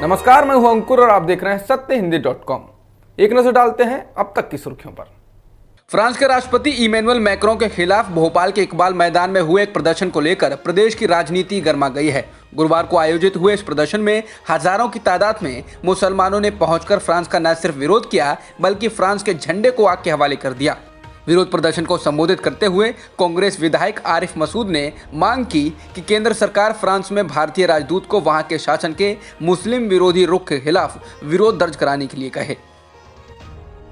नमस्कार, मैं हूं अंकुर और आप देख रहे हैं सत्यहिंदी.com। एक नजर डालते हैं अब तक की सुर्खियों पर। फ्रांस के राष्ट्रपति इमैनुअल मैक्रों के खिलाफ भोपाल के इकबाल मैदान में हुए एक प्रदर्शन को लेकर प्रदेश की राजनीति गर्मा गई है। गुरुवार को आयोजित हुए इस प्रदर्शन में हजारों की तादाद में मुसलमानों ने पहुंचकर फ्रांस का न सिर्फ विरोध किया बल्कि फ्रांस के झंडे को आग के हवाले कर दिया। विरोध प्रदर्शन को संबोधित करते हुए कांग्रेस विधायक आरिफ मसूद ने मांग की कि केंद्र सरकार फ्रांस में भारतीय राजदूत को वहां के शासन के मुस्लिम विरोधी रुख के खिलाफ विरोध दर्ज कराने के लिए कहे।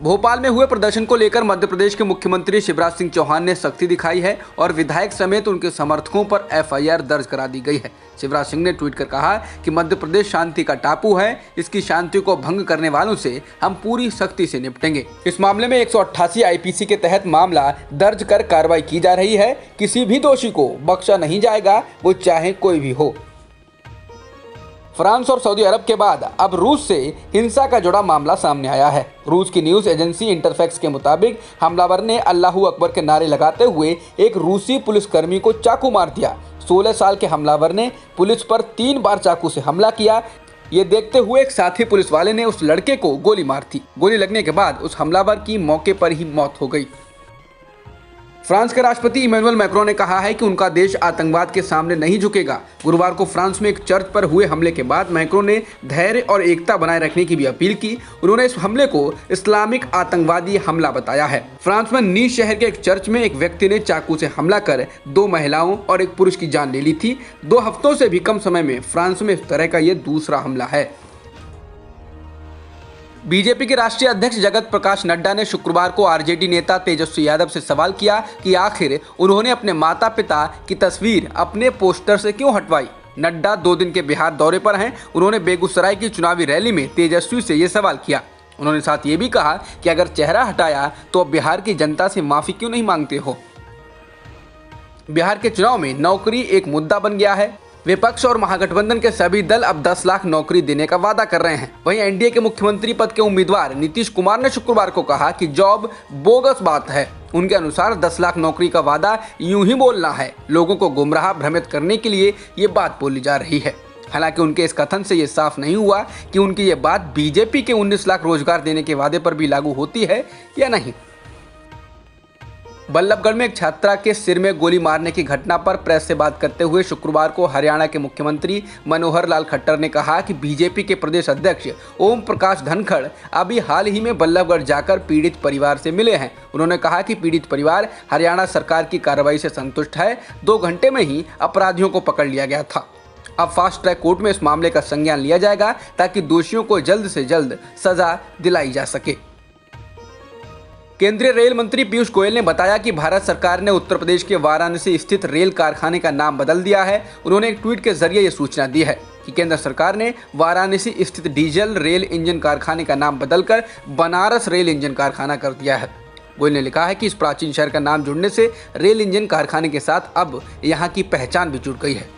भोपाल में हुए प्रदर्शन को लेकर मध्य प्रदेश के मुख्यमंत्री शिवराज सिंह चौहान ने सख्ती दिखाई है और विधायक समेत उनके समर्थकों पर एफआईआर दर्ज करा दी गई है। शिवराज सिंह ने ट्वीट कर कहा कि मध्य प्रदेश शांति का टापू है, इसकी शांति को भंग करने वालों से हम पूरी सख्ती से निपटेंगे। इस मामले में 188 आईपीसी के तहत मामला दर्ज कर कार्रवाई की जा रही है। किसी भी दोषी को बख्शा नहीं जाएगा, वो चाहे कोई भी हो। फ्रांस और सऊदी अरब के बाद अब रूस से हिंसा का जुड़ा मामला सामने आया है। रूस की न्यूज एजेंसी इंटरफैक्स के मुताबिक हमलावर ने अल्लाहू अकबर के नारे लगाते हुए एक रूसी पुलिसकर्मी को चाकू मार दिया। 16 साल के हमलावर ने पुलिस पर 3 बार चाकू से हमला किया। ये देखते हुए एक साथी पुलिस वाले ने उस लड़के को गोली मार दी। गोली लगने के बाद उस हमलावर की मौके पर ही मौत हो गई। फ्रांस के राष्ट्रपति इमैनुअल मैक्रों ने कहा है कि उनका देश आतंकवाद के सामने नहीं झुकेगा। गुरुवार को फ्रांस में एक चर्च पर हुए हमले के बाद मैक्रों ने धैर्य और एकता बनाए रखने की भी अपील की। उन्होंने इस हमले को इस्लामिक आतंकवादी हमला बताया है। फ्रांस में नीस शहर के एक चर्च में एक व्यक्ति ने चाकू से हमला कर 2 महिलाओं और एक पुरुष की जान ले ली थी। 2 हफ्तों से भी कम समय में फ्रांस में इस तरह का ये दूसरा हमला है। बीजेपी के राष्ट्रीय अध्यक्ष जगत प्रकाश नड्डा ने शुक्रवार को आरजेडी नेता तेजस्वी यादव से सवाल किया कि आखिर उन्होंने अपने माता पिता की तस्वीर अपने पोस्टर से क्यों हटवाई। नड्डा 2 दिन के बिहार दौरे पर हैं। उन्होंने बेगूसराय की चुनावी रैली में तेजस्वी से ये सवाल किया। उन्होंने साथ ये भी कहा कि अगर चेहरा हटाया तो अब बिहार की जनता से माफी क्यों नहीं मांगते हो। बिहार के चुनाव में नौकरी एक मुद्दा बन गया है। विपक्ष और महागठबंधन के सभी दल अब 10 लाख नौकरी देने का वादा कर रहे हैं। वहीं एनडीए के मुख्यमंत्री पद के उम्मीदवार नीतीश कुमार ने शुक्रवार को कहा कि जॉब बोगस बात है। उनके अनुसार 10 लाख नौकरी का वादा यूं ही बोलना है। लोगों को गुमराह भ्रमित करने के लिए ये बात बोली जा रही है। हालांकि उनके इस कथन से ये साफ नहीं हुआ कि उनकी ये बात बीजेपी के 19 लाख रोजगार देने के वादे पर भी लागू होती है या नहीं। बल्लभगढ़ में एक छात्रा के सिर में गोली मारने की घटना पर प्रेस से बात करते हुए शुक्रवार को हरियाणा के मुख्यमंत्री मनोहर लाल खट्टर ने कहा कि बीजेपी के प्रदेश अध्यक्ष ओम प्रकाश धनखड़ अभी हाल ही में बल्लभगढ़ जाकर पीड़ित परिवार से मिले हैं। उन्होंने कहा कि पीड़ित परिवार हरियाणा सरकार की कार्रवाई से संतुष्ट है। 2 घंटे में ही अपराधियों को पकड़ लिया गया था। अब फास्ट ट्रैक कोर्ट में इस मामले का संज्ञान लिया जाएगा ताकि दोषियों को जल्द से जल्द सजा दिलाई जा सके। केंद्रीय रेल मंत्री पीयूष गोयल ने बताया कि भारत सरकार ने उत्तर प्रदेश के वाराणसी स्थित रेल कारखाने का नाम बदल दिया है। उन्होंने एक ट्वीट के जरिए ये सूचना दी है कि केंद्र सरकार ने वाराणसी स्थित डीजल रेल इंजन कारखाने का नाम बदलकर बनारस रेल इंजन कारखाना कर दिया है। गोयल ने लिखा है कि इस प्राचीन शहर का नाम जुड़ने से रेल इंजन कारखाने के साथ अब यहाँ की पहचान भी जुड़ गई है।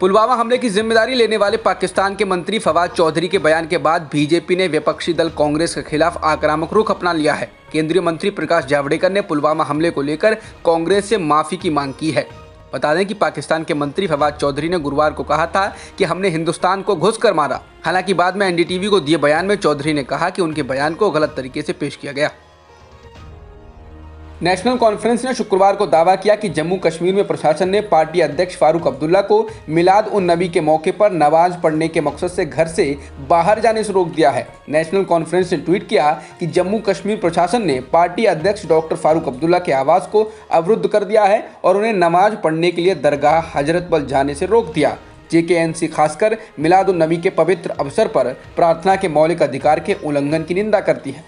पुलवामा हमले की जिम्मेदारी लेने वाले पाकिस्तान के मंत्री फवाद चौधरी के बयान के बाद बीजेपी ने विपक्षी दल कांग्रेस के खिलाफ आक्रामक रुख अपना लिया है। केंद्रीय मंत्री प्रकाश जावड़ेकर ने पुलवामा हमले को लेकर कांग्रेस से माफी की मांग की है। बता दें कि पाकिस्तान के मंत्री फवाद चौधरी ने गुरुवार को कहा था कि हमने हिंदुस्तान को घुस कर मारा। हालांकि बाद में एनडीटीवी को दिए बयान में चौधरी ने कहा कि उनके बयान को गलत तरीके से पेश किया गया। नेशनल कॉन्फ्रेंस ने शुक्रवार को दावा किया कि जम्मू कश्मीर में प्रशासन ने पार्टी अध्यक्ष फारूक अब्दुल्ला को मिलाद उन नबी के मौके पर नमाज पढ़ने के मकसद से घर से बाहर जाने से रोक दिया है। नेशनल कॉन्फ्रेंस ने ट्वीट किया कि जम्मू कश्मीर प्रशासन ने पार्टी अध्यक्ष डॉक्टर फारूक अब्दुल्ला के आवास को अवरुद्ध कर दिया है और उन्हें नमाज पढ़ने के लिए दरगाह हजरत बल जाने से रोक दिया। जेकेएनसी खासकर मिलाद उन नबी के पवित्र अवसर पर प्रार्थना के मौलिक अधिकार के उल्लंघन की निंदा करती है।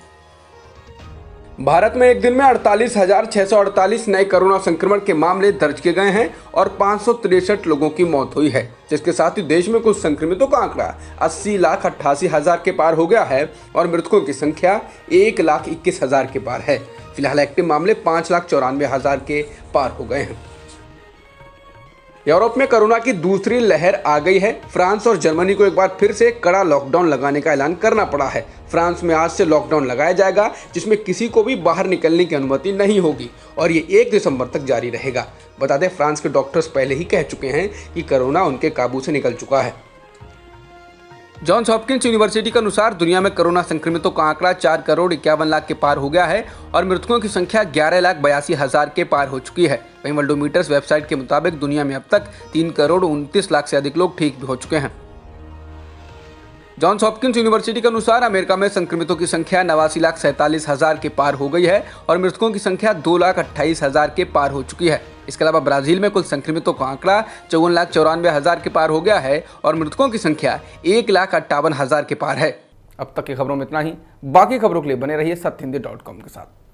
भारत में एक दिन में 48,648 नए कोरोना संक्रमण के मामले दर्ज किए गए हैं और 563 लोगों की मौत हुई है, जिसके साथ ही देश में कुल संक्रमितों का आंकड़ा 80,88,000 के पार हो गया है और मृतकों की संख्या 1,21,000 के पार है। फिलहाल एक्टिव मामले 5,94,000 के पार हो गए हैं। यूरोप में कोरोना की दूसरी लहर आ गई है। फ्रांस और जर्मनी को एक बार फिर से कड़ा लॉकडाउन लगाने का ऐलान करना पड़ा है। फ्रांस में आज से लॉकडाउन लगाया जाएगा, जिसमें किसी को भी बाहर निकलने की अनुमति नहीं होगी और ये 1 दिसंबर तक जारी रहेगा। बता दें, फ्रांस के डॉक्टर्स पहले ही कह चुके हैं कि कोरोना उनके काबू से निकल चुका है। जॉन्स हॉपकिंस यूनिवर्सिटी के अनुसार दुनिया में कोरोना संक्रमितों का आंकड़ा 4 करोड़ 51 लाख के पार हो गया है और मृतकों की संख्या 11,82,000 के पार हो चुकी है। वहीं वर्ल्डोमीटर्स वेबसाइट के मुताबिक दुनिया में अब तक 3 करोड़ 29 लाख से अधिक लोग ठीक भी हो चुके हैं। जॉन्स हॉपकिंस यूनिवर्सिटी के अनुसार अमेरिका में संक्रमितों की संख्या 89,47,000 के पार हो गई है और मृतकों की संख्या 2,28,000 के पार हो चुकी है। इसके अलावा ब्राजील में कुल संक्रमितों का आंकड़ा 54,94,000 के पार हो गया है और मृतकों की संख्या 1,58,000 के पार है। अब तक की खबरों में इतना ही। बाकी खबरों के लिए बने रहिए सत्यहिंदी.com के साथ।